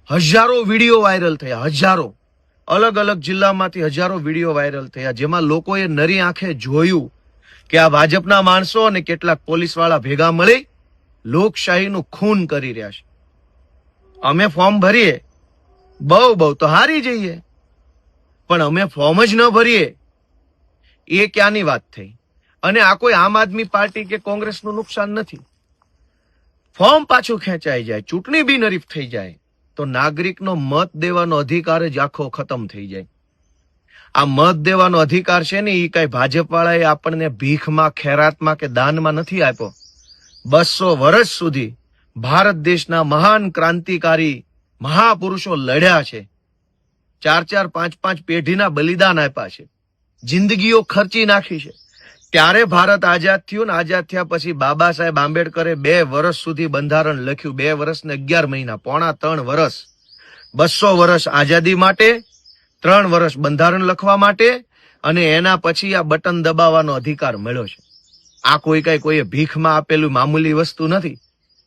હજારો video viral થયા, હજારો અલગ અલગ જિલ્લામાંથી હજારો વિડીયો વાયરલ થયા, જેમાં લોકોએ નરી આંખે જોયું કે આ ભાજપના માણસો અને કેટલાક પોલીસવાળા ભેગા મળી લોકશાહીનું ખૂન કરી રહ્યા છે. અમે ફોર્મ ભરીએ, બહુ તો હારી જઈએ, પણ અમે ફોર્મ જ ન ભરીએ એ ક્યાંની વાત થઈ? અને આ કોઈ આમ આદમી પાર્ટી કે કોંગ્રેસનું નુકસાન નથી. ફોર્મ પાછું ખેંચાઈ જાય, ચૂંટણી બિનહરીફ થઈ જાય તો નાગરિકનો મત દેવાનો અધિકાર જ આખો ખતમ થઈ જાય. આ મત દેવાનો અધિકાર છે ને એ કઈ ભાજપ વાળાએ આપણને ભીખમાં, ખેરાતમાં કે દાનમાં નથી આપ્યો. 200 વર્ષ સુધી ભારત દેશના મહાન ક્રાંતિકારી મહાપુરુષો લડ્યા છે, 4-4, 5-5 પેઢીના બલિદાન આપ્યા છે, જિંદગીઓ ખર્ચી નાખી છે. ત્યારે ભારત આઝાદ થયું ને આઝાદ થયા પછી બાબા સાહેબ આંબેડકરે 2 વર્ષ સુધી બંધારણ લખ્યું, 2 વર્ષ ને 11 મહિના, પોણા 3 વર્ષ. 200 વર્ષ આઝાદી માટે, 3 વર્ષ બંધારણ લખવા માટે, અને એના પછી આ બટન દબાવવાનો અધિકાર મળ્યો છે. આ કોઈએ ભીખમાં આપેલું મામૂલી વસ્તુ નથી.